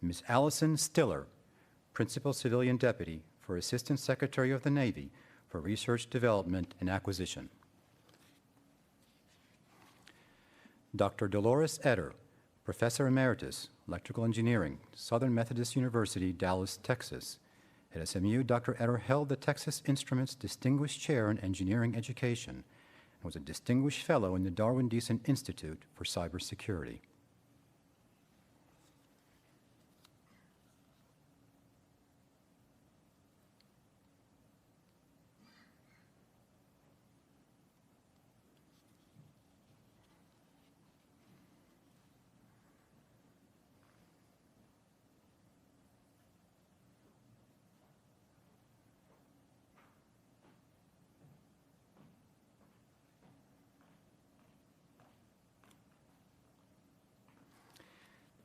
Ms. Allison Stiller, Principal Civilian Deputy for Assistant Secretary of the Navy for Research, Development, and Acquisition. Dr. Delores Etter, Professor Emeritus, Electrical Engineering, Southern Methodist University, Dallas, Texas. At SMU, Dr. Etter held the Texas Instruments Distinguished Chair in Engineering Education and was a Distinguished Fellow in the Darwin-Deason Institute for Cybersecurity.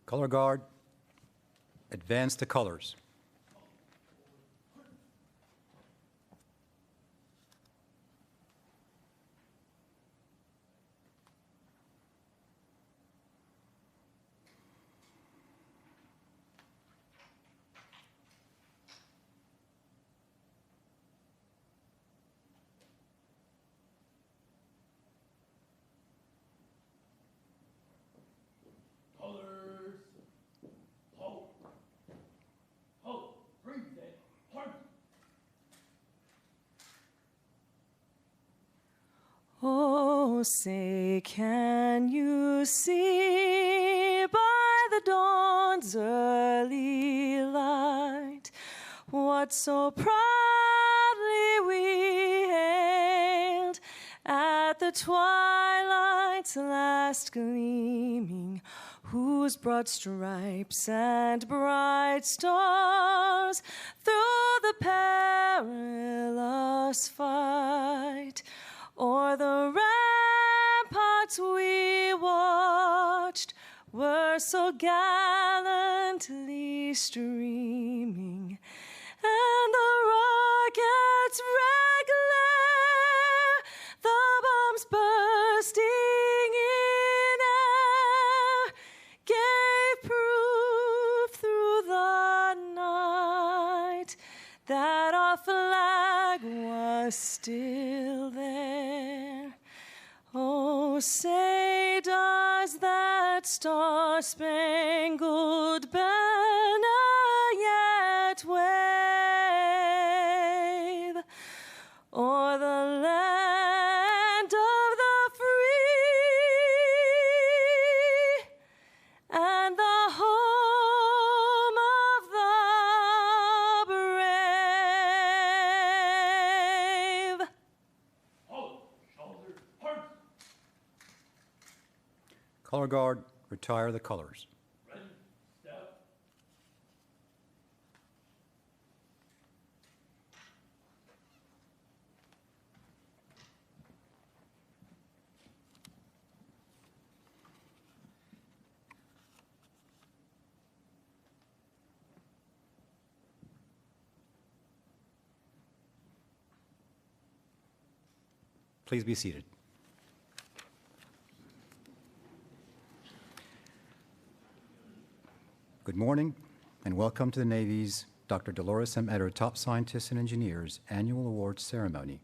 Color guard, advance the colors. Oh, say, can you see by the dawn's early light what so proudly we hailed at the twilight's last gleaming, whose broad stripes and bright stars through the perilous fight o'er the ramparts we watched were so gallantly streaming, and the rockets' red glare, the bombs bursting in air, gave proof through the night that our flag was still there. Oh, say, does that star-spangled banner yet wave o'er the land of the free and the home of the brave? Halt! Shoulders, hearts! Color guard, retire the colors. Ready, step. Please be seated. Good morning and welcome to the Navy's Dr. Delores M. Etter Top Scientists and Engineers Annual Awards Ceremony,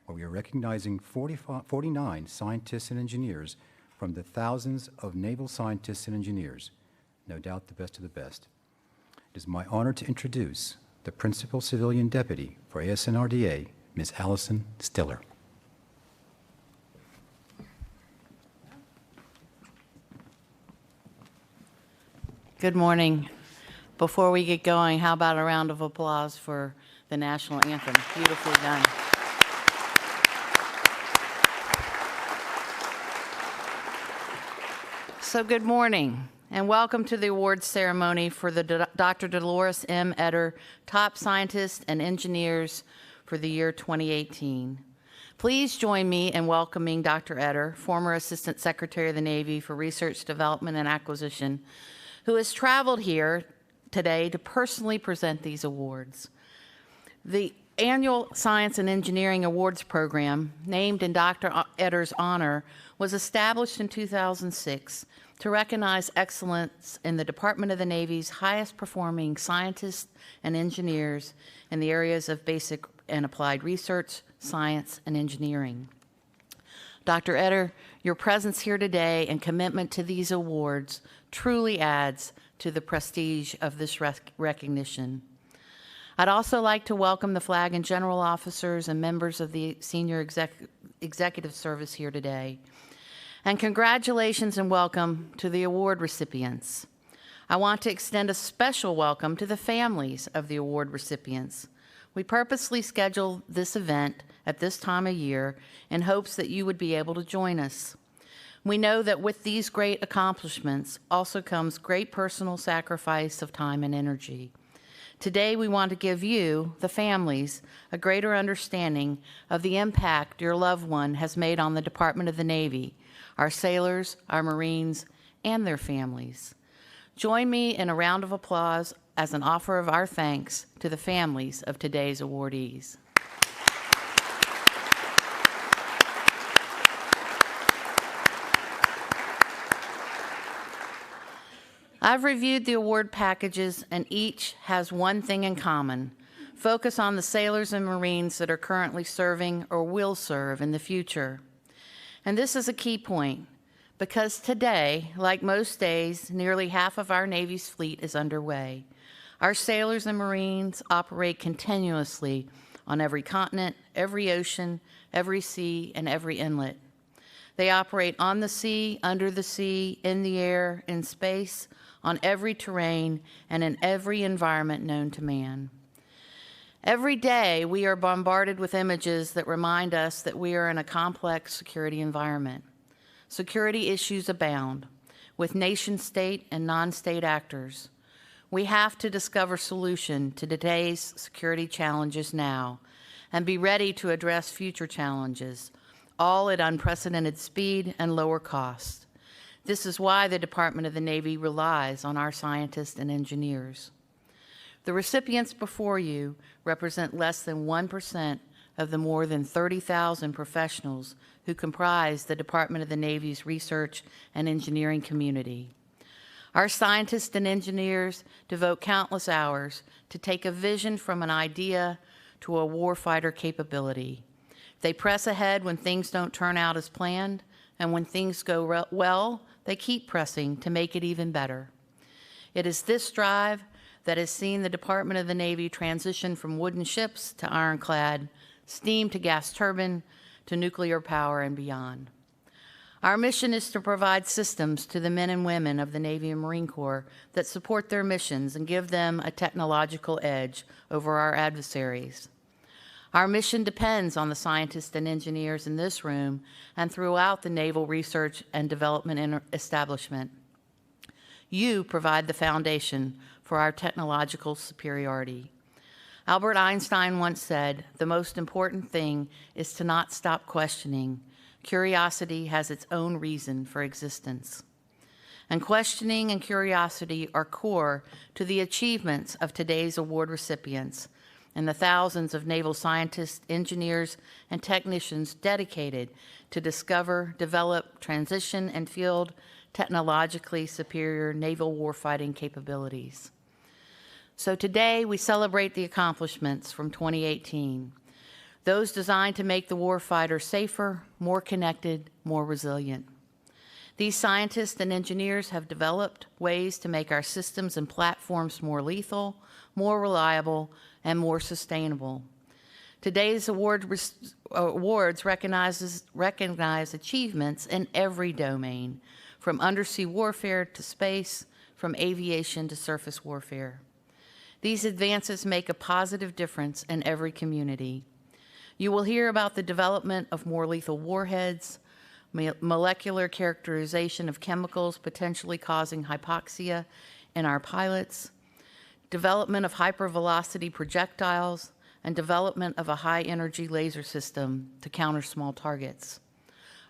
where we are recognizing 49 scientists and engineers from the thousands of naval scientists and engineers, no doubt the best of the best. It is my honor to introduce the Principal Civilian Deputy for ASNRDA, Ms. Allison Stiller. Good morning. Before we get going, how about a round of applause for the national anthem? Beautifully done. So good morning, and welcome to the awards ceremony for the Dr. Delores M. Etter Top Scientists and Engineers for the year 2018. Please join me in welcoming Dr. Etter, former Assistant Secretary of the Navy for Research, Development, and Acquisition, who has traveled here today to personally present these awards. The annual Science and Engineering Awards program, named in Dr. Etter's honor, was established in 2006 to recognize excellence in the Department of the Navy's highest performing scientists and engineers in the areas of basic and applied research, science, and engineering. Dr. Etter, your presence here today and commitment to these awards truly adds to the prestige of this recognition. I'd also like to welcome the flag and general officers and members of the senior executive service here today. And congratulations and welcome to the award recipients. I want to extend a special welcome to the families of the award recipients. We purposely scheduled this event at this time of year in hopes that you would be able to join us. We know that with these great accomplishments also comes great personal sacrifice of time and energy. Today, we want to give you, the families, a greater understanding of the impact your loved one has made on the Department of the Navy, our sailors, our Marines, and their families. Join me in a round of applause as an offer of our thanks to the families of today's awardees. I've reviewed the award packages, and each has one thing in common: focus on the sailors and Marines that are currently serving or will serve in the future. And this is a key point, because today, like most days, nearly half of our Navy's fleet is underway. Our sailors and Marines operate continuously on every continent, every ocean, every sea, and every inlet. They operate on the sea, under the sea, in the air, in space, on every terrain, and in every environment known to man. Every day, we are bombarded with images that remind us that we are in a complex security environment. Security issues abound, with nation-state and non-state actors. We have to discover solutions to today's security challenges now and be ready to address future challenges, all at unprecedented speed and lower cost. This is why the Department of the Navy relies on our scientists and engineers. The recipients before you represent less than 1% of the more than 30,000 professionals who comprise the Department of the Navy's research and engineering community. Our scientists and engineers devote countless hours to take a vision from an idea to a warfighter capability. They press ahead when things don't turn out as planned, and when things go well, they keep pressing to make it even better. It is this drive that has seen the Department of the Navy transition from wooden ships to ironclad, steam to gas turbine, to nuclear power and beyond. Our mission is to provide systems to the men and women of the Navy and Marine Corps that support their missions and give them a technological edge over our adversaries. Our mission depends on the scientists and engineers in this room and throughout the Naval Research and Development establishment. You provide the foundation for our technological superiority. Albert Einstein once said, "The most important thing is to not stop questioning. Curiosity has its own reason for existence." And questioning and curiosity are core to the achievements of today's award recipients and the thousands of naval scientists, engineers, and technicians dedicated to discover, develop, transition, and field technologically superior naval warfighting capabilities. So today, we celebrate the accomplishments from 2018, those designed to make the warfighter safer, more connected, more resilient. These scientists and engineers have developed ways to make our systems and platforms more lethal, more reliable, and more sustainable. Today's awards recognize achievements in every domain, from undersea warfare to space, from aviation to surface warfare. These advances make a positive difference in every community. You will hear about the development of more lethal warheads, molecular characterization of chemicals potentially causing hypoxia in our pilots, development of hypervelocity projectiles, and development of a high-energy laser system to counter small targets.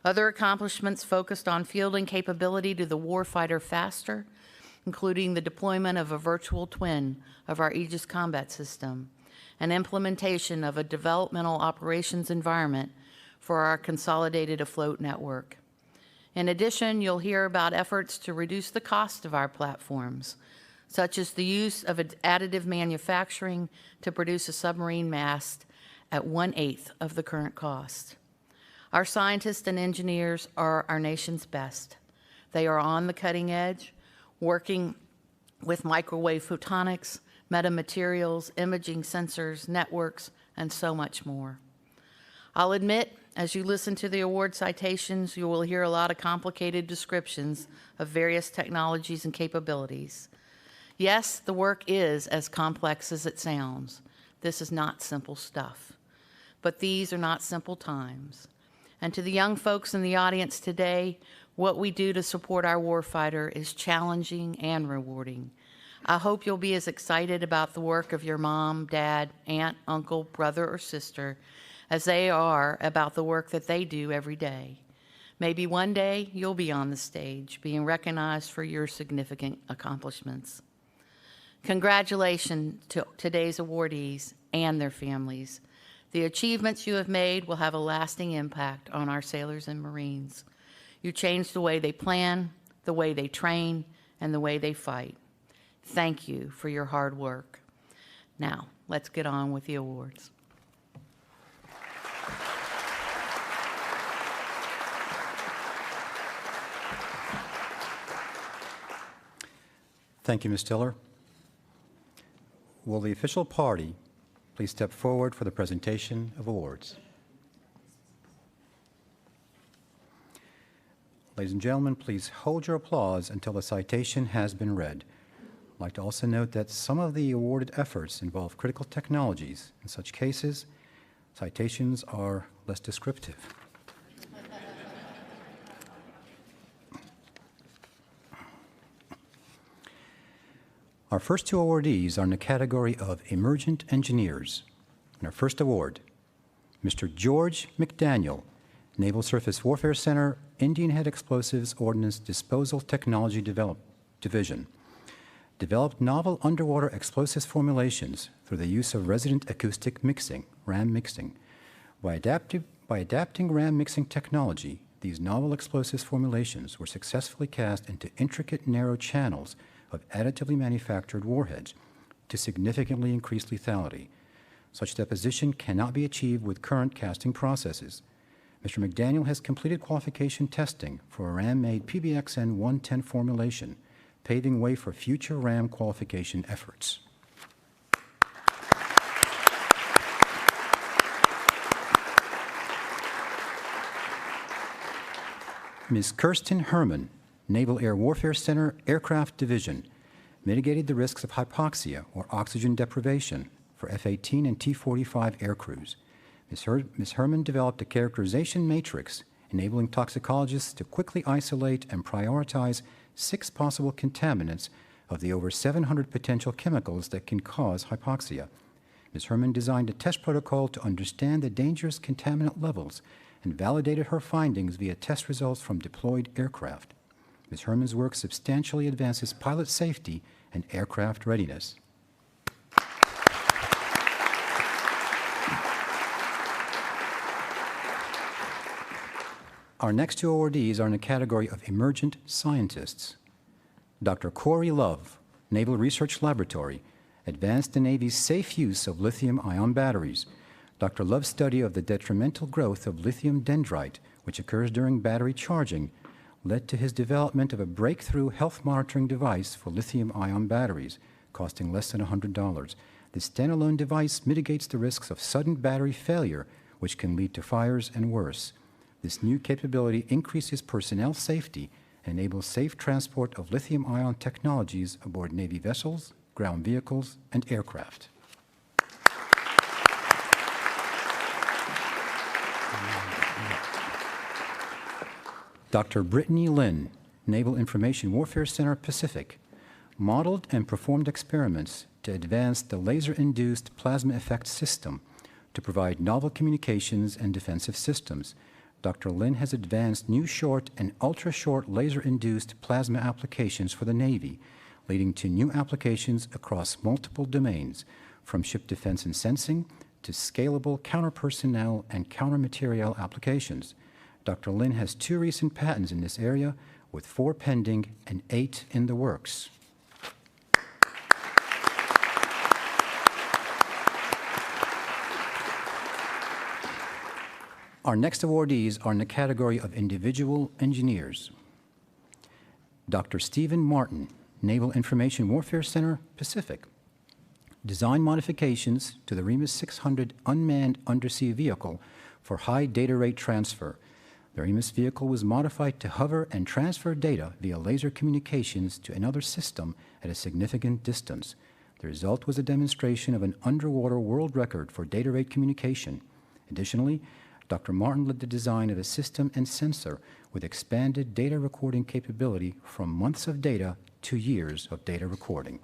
Other accomplishments focused on fielding capability to the warfighter faster, including the deployment of a virtual twin of our Aegis combat system and implementation of a developmental operations environment for our consolidated afloat network. In addition, you'll hear about efforts to reduce the cost of our platforms, such as the use of additive manufacturing to produce a submarine mast at 1/8 of the current cost. Our scientists and engineers are our nation's best. They are on the cutting edge, working with microwave photonics, metamaterials, imaging sensors, networks, and so much more. I'll admit, as you listen to the award citations, you will hear a lot of complicated descriptions of various technologies and capabilities. Yes, the work is as complex as it sounds. This is not simple stuff. But these are not simple times. And to the young folks in the audience today, what we do to support our warfighter is challenging and rewarding. I hope you'll be as excited about the work of your mom, dad, aunt, uncle, brother, or sister as they are about the work that they do every day. Maybe one day you'll be on the stage being recognized for your significant accomplishments. Congratulations to today's awardees and their families. The achievements you have made will have a lasting impact on our sailors and Marines. You changed the way they plan, the way they train, and the way they fight. Thank you for your hard work. Now, let's get on with the awards. Thank you, Ms. Tiller. Will the official party please step forward for the presentation of awards? Ladies and gentlemen, please hold your applause until the citation has been read. I'd like to also note that some of the awarded efforts involve critical technologies. In such cases, citations are less descriptive. Our first two awardees are in the category of Emergent Engineers. And our first award, Mr. George McDaniel, Naval Surface Warfare Center, Indian Head Explosives Ordnance Disposal Technology Division. Developed novel underwater explosives formulations through the use of resident acoustic mixing, RAM mixing. By adapting RAM mixing technology, these novel explosives formulations were successfully cast into intricate narrow channels of additively manufactured warheads to significantly increase lethality. Such deposition cannot be achieved with current casting processes. Mr. McDaniel has completed qualification testing for a RAM-made PBXN 110 formulation, paving way for future RAM qualification efforts. Ms. Kirsten Herman, Naval Air Warfare Center, Aircraft Division, mitigated the risks of hypoxia or oxygen deprivation for F-18 and T-45 aircrews. Ms. Herman developed a characterization matrix enabling toxicologists to quickly isolate and prioritize 6 possible contaminants of the over 700 potential chemicals that can cause hypoxia. Ms. Herman designed a test protocol to understand the dangerous contaminant levels and validated her findings via test results from deployed aircraft. Ms. Herman's work substantially advances pilot safety and aircraft readiness. Our next two awardees are in the category of Emergent Scientists. Dr. Corey Love, Naval Research Laboratory, advanced the Navy's safe use of lithium-ion batteries. Dr. Love's study of the detrimental growth of lithium dendrite, which occurs during battery charging, led to his development of a breakthrough health monitoring device for lithium-ion batteries, costing less than $100. This standalone device mitigates the risks of sudden battery failure, which can lead to fires and worse. This new capability increases personnel safety and enables safe transport of lithium-ion technologies aboard Navy vessels, ground vehicles, and aircraft. Dr. Brittany Lynn, Naval Information Warfare Center, Pacific, modeled and performed experiments to advance the laser-induced plasma effect system to provide novel communications and defensive systems. Dr. Lynn has advanced new short and ultra-short laser-induced plasma applications for the Navy, leading to new applications across multiple domains, from ship defense and sensing to scalable counter-personnel and counter-materiel applications. Dr. Lin has 2 recent patents in this area, with 4 pending and 8 in the works. Our next awardees are in the category of individual engineers. Dr. Stephen Martin, Naval Information Warfare Center, Pacific. Design modifications to the REMUS 600 unmanned undersea vehicle for high data rate transfer. The REMUS vehicle was modified to hover and transfer data via laser communications to another system at a significant distance. The result was a demonstration of an underwater world record for data rate communication. Additionally, Dr. Martin led the design of a system and sensor with expanded data recording capability from months of data to years of data recording.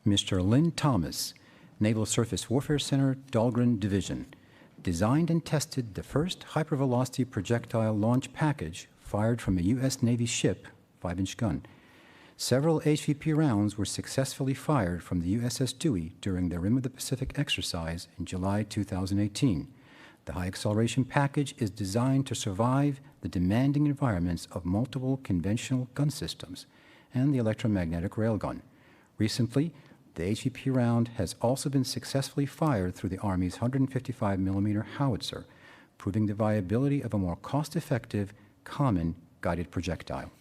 Mr. Lynn Thomas, Naval Surface Warfare Center, Dahlgren Division, designed and tested the first hypervelocity projectile launch package fired from a U.S. Navy ship, 5-inch gun. Several HVP rounds were successfully fired from the USS Dewey during the Rim of the Pacific exercise in July 2018. The high-acceleration package is designed to survive the demanding environments of multiple conventional gun systems and the electromagnetic railgun. Recently, the HVP round has also been successfully fired through the Army's 155mm howitzer, proving the viability of a more cost-effective, common guided projectile.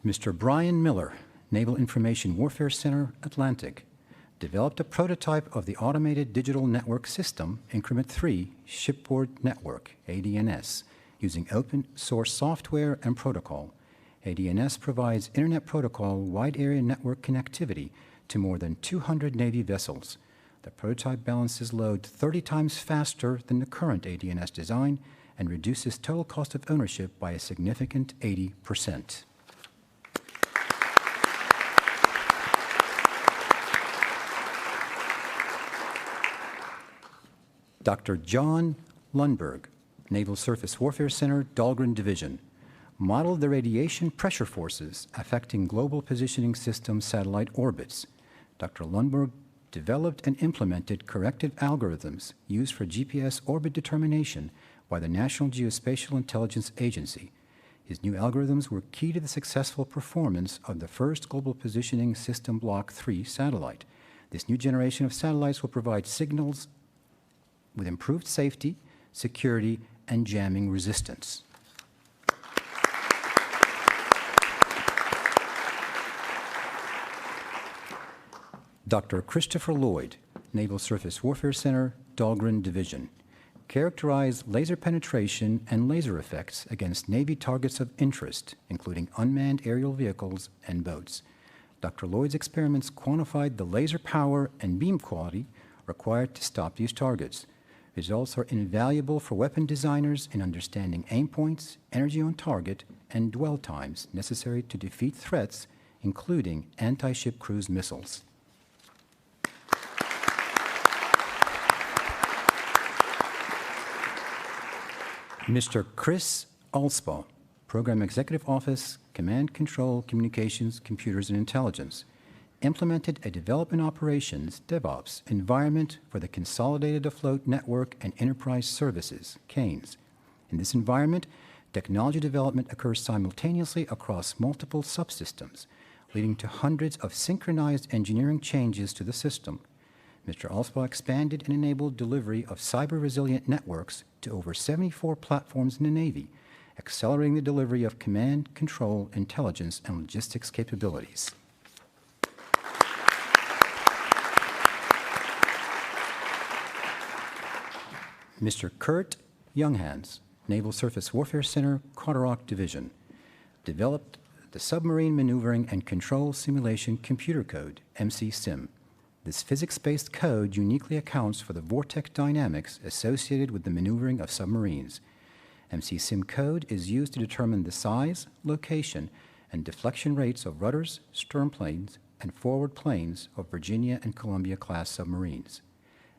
Mr. Brian Miller, Naval Information Warfare Center, Atlantic, developed a prototype of the Automated Digital Network System, Increment 3 Shipboard Network, ADNS, using open-source software and protocol. ADNS provides Internet Protocol wide-area network connectivity to more than 200 Navy vessels. The prototype balances load 30 times faster than the current ADNS design and reduces total cost of ownership by a significant 80%. Dr. John Lundberg, Naval Surface Warfare Center, Dahlgren Division, modeled the radiation pressure forces affecting global positioning system satellite orbits. Dr. Lundberg developed and implemented corrective algorithms used for GPS orbit determination by the National Geospatial Intelligence Agency. His new algorithms were key to the successful performance of the first Global Positioning System Block 3 satellite. This new generation of satellites will provide signals with improved safety, security, and jamming resistance. Dr. Christopher Lloyd, Naval Surface Warfare Center, Dahlgren Division, characterized laser penetration and laser effects against Navy targets of interest, including unmanned aerial vehicles and boats. Dr. Lloyd's experiments quantified the laser power and beam quality required to stop these targets. Results are invaluable for weapon designers in understanding aim points, energy on target, and dwell times necessary to defeat threats, including anti-ship cruise missiles. Mr. Chris Alspaugh, Program Executive Office, Command Control, Communications, Computers, and Intelligence, implemented a development operations, DevOps, environment for the Consolidated Afloat Network and Enterprise Services, CANES. In this environment, technology development occurs simultaneously across multiple subsystems, leading to hundreds of synchronized engineering changes to the system. Mr. Alspaugh expanded and enabled delivery of cyber-resilient networks to over 74 platforms in the Navy, accelerating the delivery of command, control, intelligence, and logistics capabilities. Mr. Kurt Younghans, Naval Surface Warfare Center, Carderock Division, developed the Submarine Maneuvering and Control Simulation Computer Code, MC-SIM. This physics-based code uniquely accounts for the vortex dynamics associated with the maneuvering of submarines. MC-SIM code is used to determine the size, location, and deflection rates of rudders, stern planes, and forward planes of Virginia and Columbia-class submarines.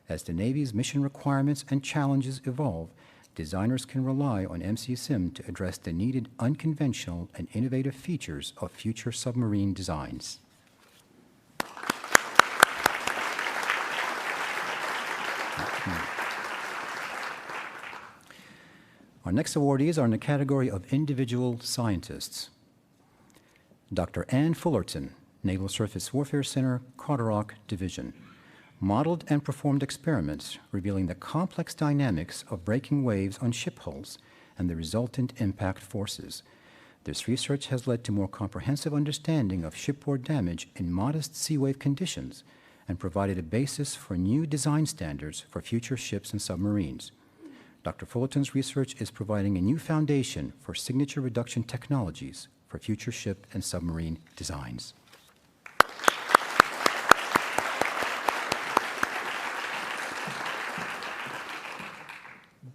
As the Navy's mission requirements and challenges evolve, designers can rely on MC-SIM to address the needed unconventional and innovative features of future submarine designs. Our next awardees are in the category of individual scientists. Dr. Ann Fullerton, Naval Surface Warfare Center, Carderock Division, modeled and performed experiments revealing the complex dynamics of breaking waves on ship hulls and the resultant impact forces. This research has led to more comprehensive understanding of shipboard damage in modest sea wave conditions and provided a basis for new design standards for future ships and submarines. Dr. Fullerton's research is providing a new foundation for signature reduction technologies for future ship and submarine designs.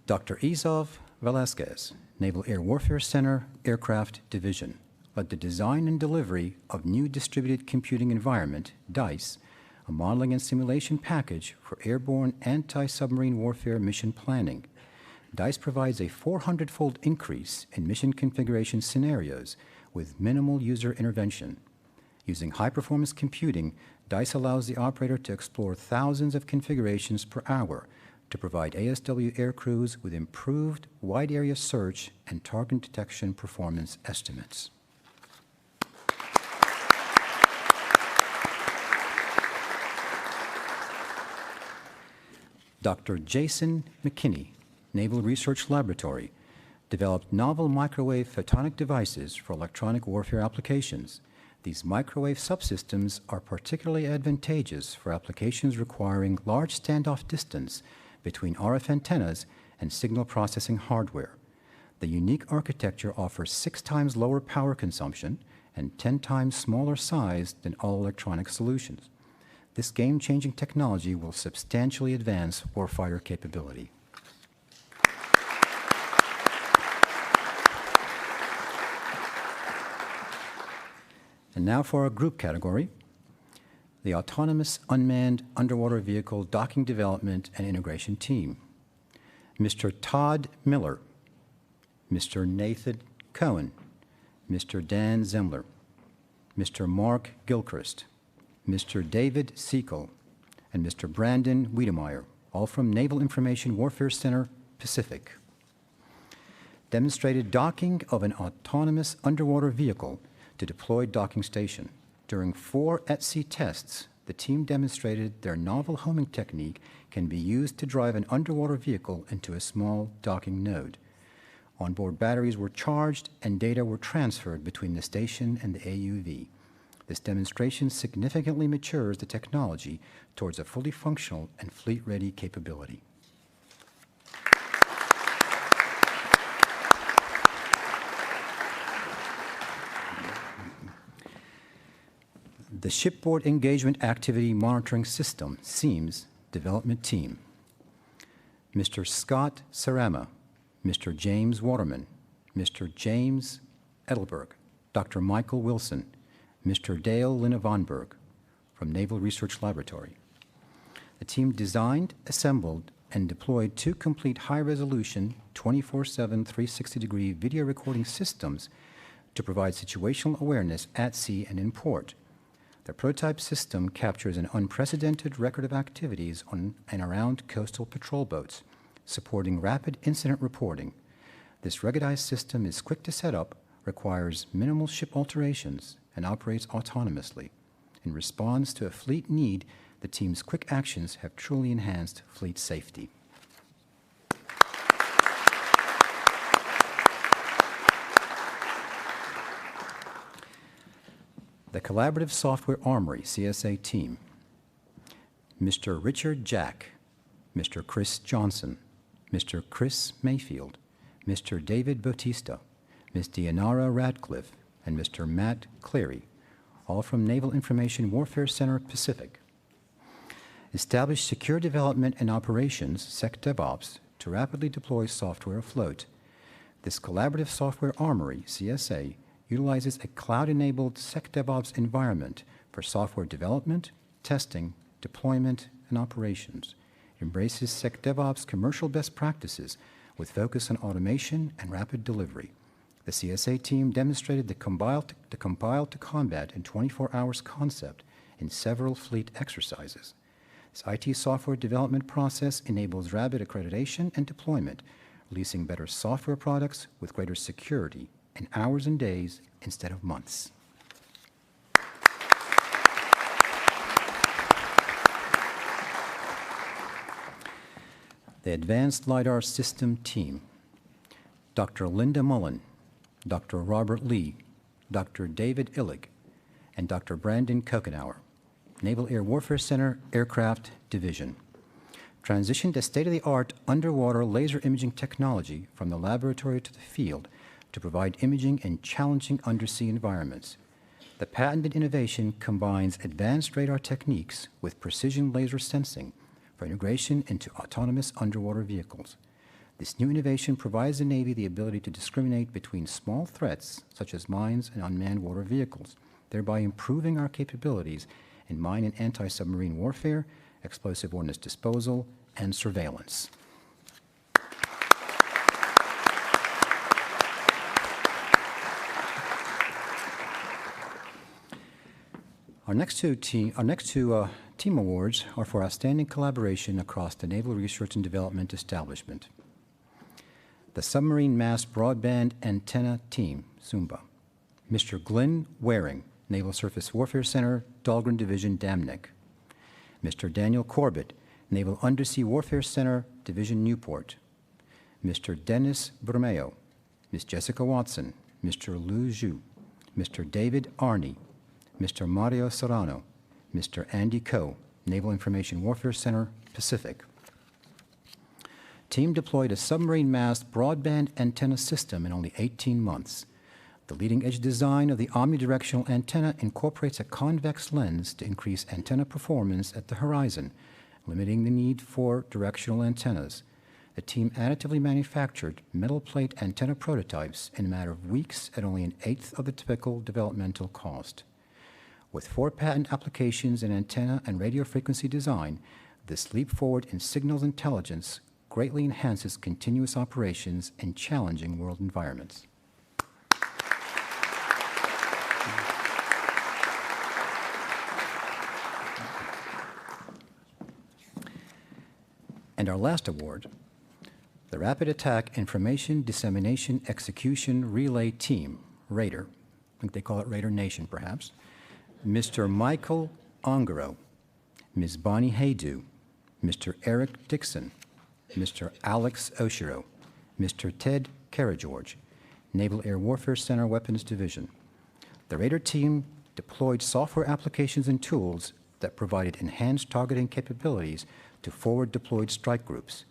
Dr. Izov Velasquez, Naval Air Warfare Center, Aircraft Division, led the design and delivery of new Distributed Computing Environment, DICE, a modeling and simulation package for airborne anti-submarine warfare mission planning. DICE provides a 400-fold increase in mission configuration scenarios with minimal user intervention. Using high-performance computing, DICE allows the operator to explore thousands of configurations per hour to provide ASW aircrews with improved wide-area search and target detection performance estimates. Dr. Jason McKinney, Naval Research Laboratory, developed novel microwave photonic devices for electronic warfare applications. These microwave subsystems are particularly advantageous for applications requiring large standoff distance between RF antennas and signal processing hardware. The unique architecture offers 6 times lower power consumption and 10 times smaller size than all electronic solutions. This game-changing technology will substantially advance warfighter capability. And now for our group category, the Autonomous Unmanned Underwater Vehicle Docking Development and Integration Team. Mr. Todd Miller, Mr. Nathan Cohen, Mr. Dan Zemler, Mr. Mark Gilchrist, Mr. David Sekel, and Mr. Brandon Wiedemeyer, all from Naval Information Warfare Center, Pacific. Demonstrated docking of an autonomous underwater vehicle to deployed docking station. During 4 at-sea tests, the team demonstrated their novel homing technique can be used to drive an underwater vehicle into a small docking node. Onboard batteries were charged and data were transferred between the station and the AUV. This demonstration significantly matures the technology towards a fully functional and fleet-ready capability. The Shipboard Engagement Activity Monitoring System, SEAMS, Development Team. Mr. Scott Sarama, Mr. James Waterman, Mr. James Edelberg, Dr. Michael Wilson, Mr. Dale Linnevonberg from Naval Research Laboratory. The team designed, assembled, and deployed 2 complete high-resolution 24/7 360-degree video recording systems to provide situational awareness at sea and in port. The prototype system captures an unprecedented record of activities on and around coastal patrol boats, supporting rapid incident reporting. This ruggedized system is quick to set up, requires minimal ship alterations, and operates autonomously. In response to a fleet need, the team's quick actions have truly enhanced fleet safety. The Collaborative Software Armory, CSA team. Mr. Richard Jack, Mr. Chris Johnson, Mr. Chris Mayfield, Mr. David Bautista, Ms. Dianara Radcliffe, and Mr. Matt Cleary, all from Naval Information Warfare Center, Pacific. Established secure development and operations, SecDevOps, to rapidly deploy software afloat. This Collaborative Software Armory, CSA, utilizes a cloud-enabled SecDevOps environment for software development, testing, deployment, and operations. It embraces SecDevOps commercial best practices with focus on automation and rapid delivery. The CSA team demonstrated the compile to combat in 24 hours concept in several fleet exercises. This IT software development process enables rapid accreditation and deployment, releasing better software products with greater security in hours and days instead of months. The Advanced LiDAR System Team, Dr. Linda Mullen, Dr. Robert Lee, Dr. David Illig, and Dr. Brandon Kokenauer, Naval Air Warfare Center Aircraft Division, transitioned to state-of-the-art underwater laser imaging technology from the laboratory to the field to provide imaging in challenging undersea environments. The patented innovation combines advanced radar techniques with precision laser sensing for integration into autonomous underwater vehicles. This new innovation provides the Navy the ability to discriminate between small threats, such as mines and unmanned water vehicles, thereby improving our capabilities in mine and anti-submarine warfare, explosive ordnance disposal, and surveillance. Our next two team awards are for outstanding collaboration across the Naval Research and Development Establishment. The Submarine Mast Broadband Antenna Team, SUMBA, Mr. Glenn Waring, Naval Surface Warfare Center, Dahlgren Division, Damnick. Mr. Daniel Corbett, Naval Undersea Warfare Center, Division, Newport. Mr. Dennis Bermeo, Ms. Jessica Watson, Mr. Lu Zhu, Mr. David Arney, Mr. Mario Serrano, Mr. Andy Coe, Naval Information Warfare Center, Pacific. Team deployed a submarine mast broadband antenna system in only 18 months. The leading-edge design of the omnidirectional antenna incorporates a convex lens to increase antenna performance at the horizon, limiting the need for directional antennas. The team additively manufactured metal plate antenna prototypes in a matter of weeks at only an eighth of the typical developmental cost. With 4 patent applications in antenna and radio frequency design, this leap forward in signals intelligence greatly enhances continuous operations in challenging world environments. And our last award, the Rapid Attack Information Dissemination Execution Relay Team, Raider. I think they call it Raider Nation, perhaps. Mr. Michael Ongaro, Ms. Bonnie Haydu, Mr. Eric Dixon, Mr. Alex Oshiro, Mr. Ted Karageorge, Naval Air Warfare Center Weapons Division. The Raider team deployed software applications and tools that provided enhanced targeting capabilities to forward-deployed strike groups.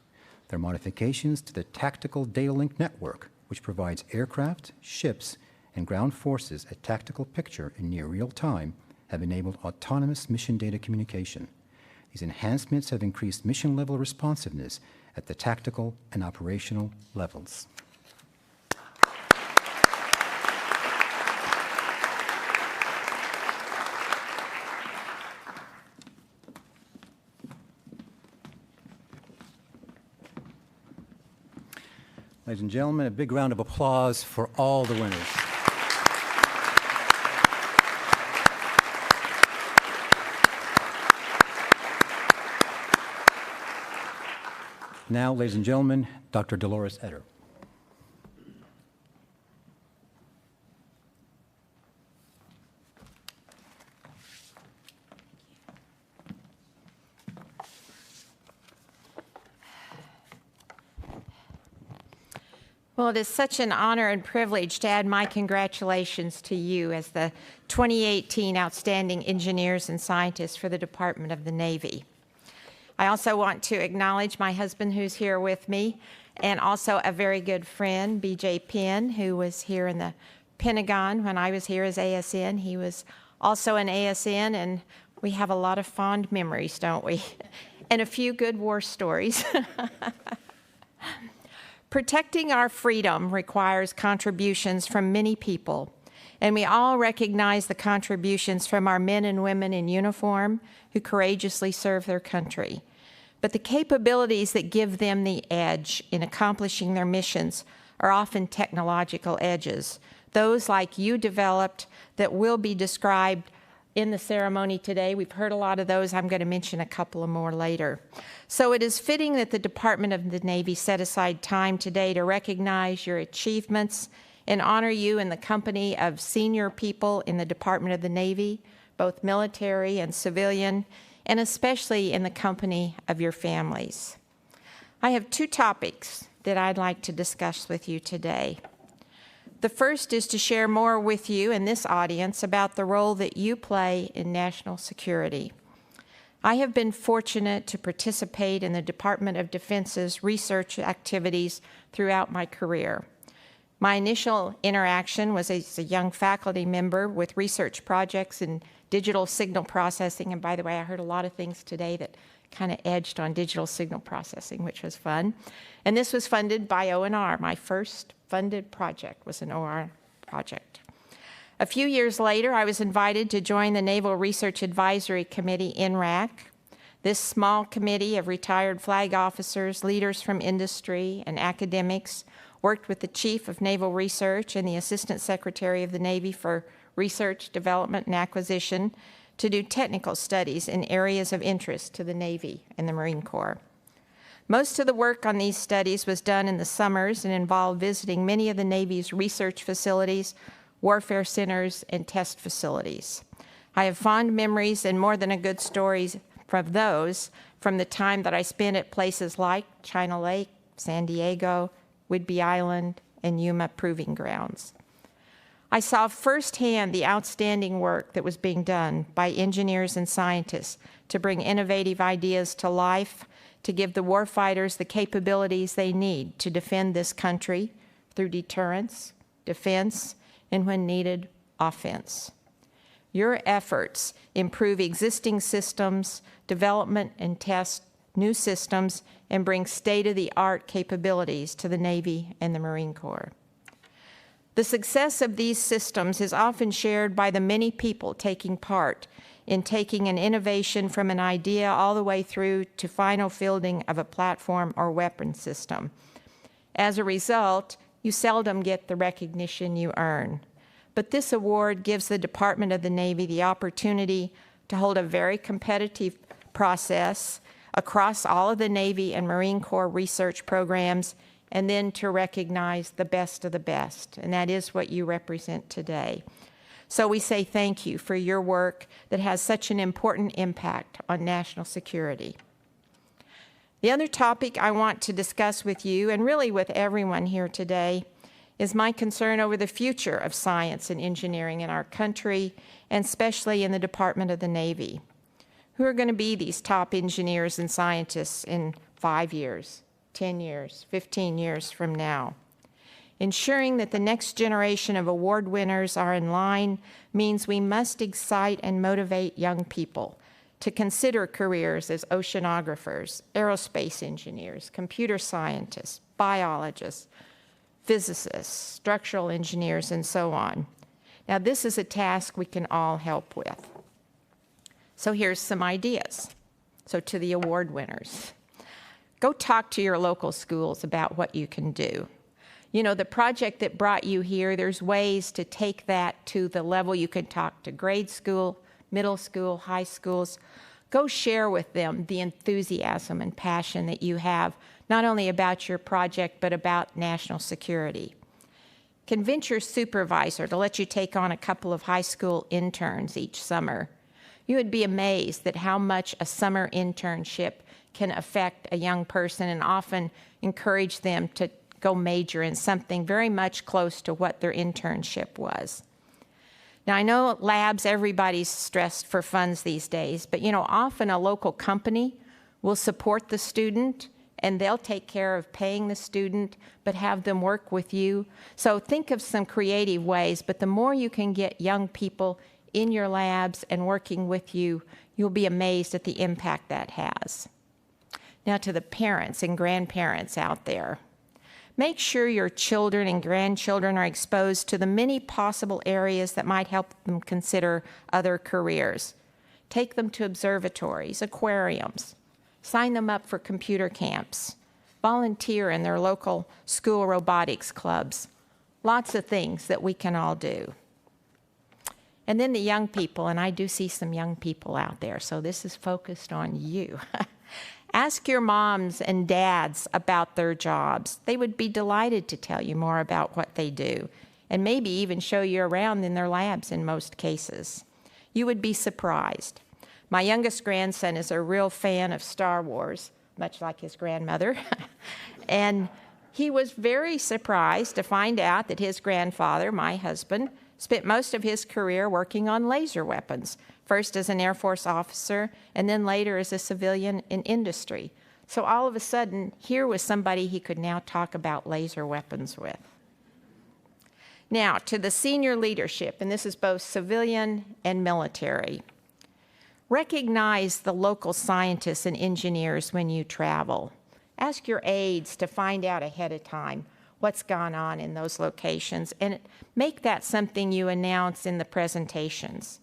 Their modifications to the Tactical Data Link Network, which provides aircraft, ships, and ground forces a tactical picture in near real time, have enabled autonomous mission data communication. These enhancements have increased mission-level responsiveness at the tactical and operational levels. Ladies and gentlemen, a big round of applause for all the winners. Now, ladies and gentlemen, Dr. Delores Etter. Well, it is such an honor and privilege to add my congratulations to you as the 2018 Outstanding Engineers and Scientists for the Department of the Navy. I also want to acknowledge my husband who's here with me, and also a very good friend, B.J. Penn, who was here in the Pentagon when I was here as ASN. He was also an ASN, and we have a lot of fond memories, don't we? And a few good war stories. Protecting our freedom requires contributions from many people, and we all recognize the contributions from our men and women in uniform who courageously serve their country. but the capabilities that give them the edge in accomplishing their missions are often technological edges, those like you developed that will be described in the ceremony today. We've heard a lot of those. I'm going to mention a couple of more later. So it is fitting that the Department of the Navy set aside time today to recognize your achievements and honor you in the company of senior people in the Department of the Navy, both military and civilian, and especially in the company of your families. I have two topics that I'd like to discuss with you today. The first is to share more with you and this audience about the role that you play in national security. I have been fortunate to participate in the Department of Defense's research activities throughout my career. My initial interaction was as a young faculty member with research projects in digital signal processing, and by the way, I heard a lot of things today that kind of edged on digital signal processing, which was fun. And this was funded by ONR. My first funded project was an OR project. A few years later, I was invited to join the Naval Research Advisory Committee, NRAC. This small committee of retired flag officers, leaders from industry, and academics worked with the Chief of Naval Research and the Assistant Secretary of the Navy for Research, Development, and Acquisition to do technical studies in areas of interest to the Navy and the Marine Corps. Most of the work on these studies was done in the summers and involved visiting many of the Navy's research facilities, warfare centers, and test facilities. I have fond memories and more than a good stories from those from the time that I spent at places like China Lake, San Diego, Whidbey Island, and Yuma Proving Grounds. I saw firsthand the outstanding work that was being done by engineers and scientists to bring innovative ideas to life, to give the warfighters the capabilities they need to defend this country through deterrence, defense, and when needed, offense. Your efforts improve existing systems, development and test new systems, and bring state-of-the-art capabilities to the Navy and the Marine Corps. The success of these systems is often shared by the many people taking part in taking an innovation from an idea all the way through to final fielding of a platform or weapon system. As a result, you seldom get the recognition you earn. But this award gives the Department of the Navy the opportunity to hold a very competitive process across all of the Navy and Marine Corps research programs, and then to recognize the best of the best. And that is what you represent today. So we say thank you for your work that has such an important impact on national security. The other topic I want to discuss with you, and really with everyone here today, is my concern over the future of science and engineering in our country, and especially in the Department of the Navy. Who are going to be these top engineers and scientists in 5 years, 10 years, 15 years from now? Ensuring that the next generation of award winners are in line means we must excite and motivate young people to consider careers as oceanographers, aerospace engineers, computer scientists, biologists, physicists, structural engineers, and so on. Now, this is a task we can all help with. So here's some ideas. So to the award winners, go talk to your local schools about what you can do. You know, the project that brought you here, there's ways to take that to the level you can talk to grade school, middle school, high schools. Go share with them the enthusiasm and passion that you have, not only about your project, but about national security. Convince your supervisor to let you take on a couple of high school interns each summer. You would be amazed at how much a summer internship can affect a young person, and often encourage them to go major in something very much close to what their internship was. Now, I know labs, everybody's stressed for funds these days, but often a local company will support the student, and they'll take care of paying the student, but have them work with you. So think of some creative ways, but the more you can get young people in your labs and working with you, you'll be amazed at the impact that has. Now to the parents and grandparents out there. Make sure your children and grandchildren are exposed to the many possible areas that might help them consider other careers. Take them to observatories, aquariums, Sign them up for computer camps. Volunteer in their local school robotics clubs. Lots of things that we can all do. And then the young people, and I do see some young people out there, so this is focused on you. Ask your moms and dads about their jobs. They would be delighted to tell you more about what they do, and maybe even show you around in their labs in most cases. You would be surprised. My youngest grandson is a real fan of Star Wars, much like his grandmother, and he was very surprised to find out that his grandfather, my husband, spent most of his career working on laser weapons, first as an Air Force officer and then later as a civilian in industry. So all of a sudden, here was somebody he could now talk about laser weapons with. Now, to the senior leadership, and this is both civilian and military. Recognize the local scientists and engineers when you travel. Ask your aides to find out ahead of time what's gone on in those locations, and make that something you announce in the presentations.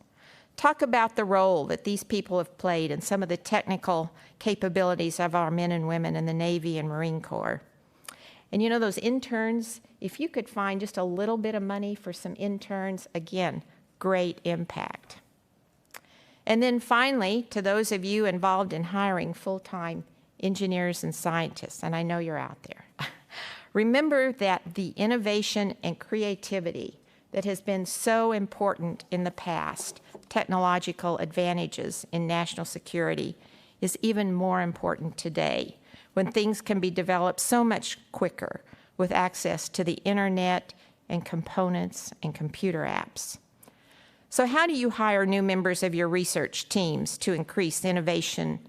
Talk about the role that these people have played and some of the technical capabilities of our men and women in the Navy and Marine Corps. And you know, those interns, if you could find just a little bit of money for some interns, again, great impact. And then finally, to those of you involved in hiring full-time engineers and scientists, and I know you're out there, remember that the innovation and creativity that has been so important in the past, technological advantages in national security, is even more important today when things can be developed so much quicker with access to the internet and components and computer apps. So how do you hire new members of your research teams to increase innovation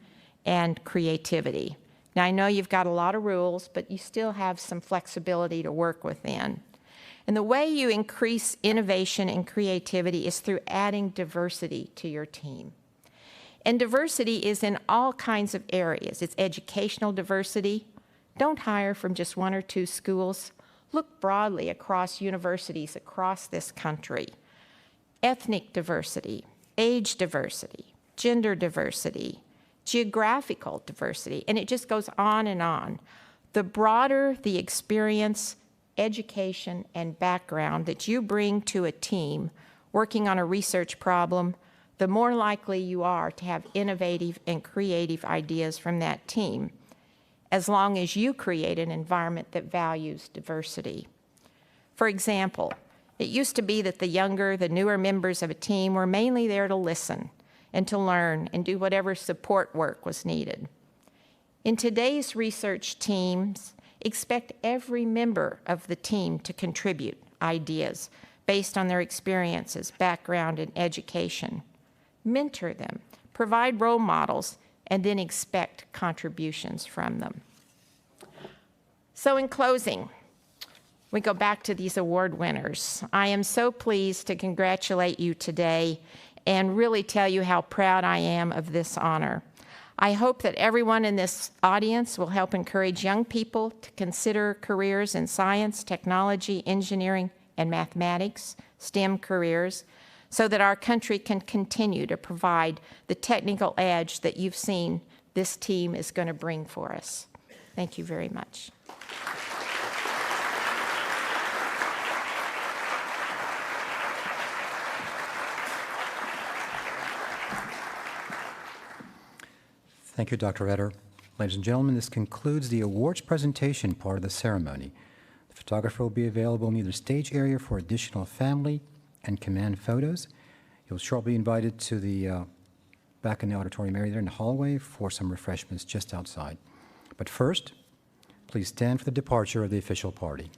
and creativity? Now, I know you've got a lot of rules, but you still have some flexibility to work within. And the way you increase innovation and creativity is through adding diversity to your team. And diversity is in all kinds of areas. It's educational diversity. Don't hire from just one or two schools. Look broadly across universities across this country. Ethnic diversity, age diversity, gender diversity, geographical diversity, and it just goes on and on. The broader the experience, education, and background that you bring to a team working on a research problem, the more likely you are to have innovative and creative ideas from that team, as long as you create an environment that values diversity. For example, it used to be that the younger, the newer members of a team were mainly there to listen and to learn and do whatever support work was needed. In today's research teams, expect every member of the team to contribute ideas based on their experiences, background, and education. Mentor them, provide role models, and then expect contributions from them. So in closing, we go back to these award winners. I am so pleased to congratulate you today and really tell you how proud I am of this honor. I hope that everyone in this audience will help encourage young people to consider careers in science, technology, engineering, and mathematics, STEM careers, so that our country can continue to provide the technical edge that you've seen this team is going to bring for us. Thank you very much. Thank you, Dr. Etter. Ladies and gentlemen, this concludes the awards presentation part of the ceremony. The photographer will be available in either stage area for additional family and command photos. You'll shortly be invited to the back in the auditorium area there in the hallway for some refreshments just outside. But first, please stand for the departure of the official party.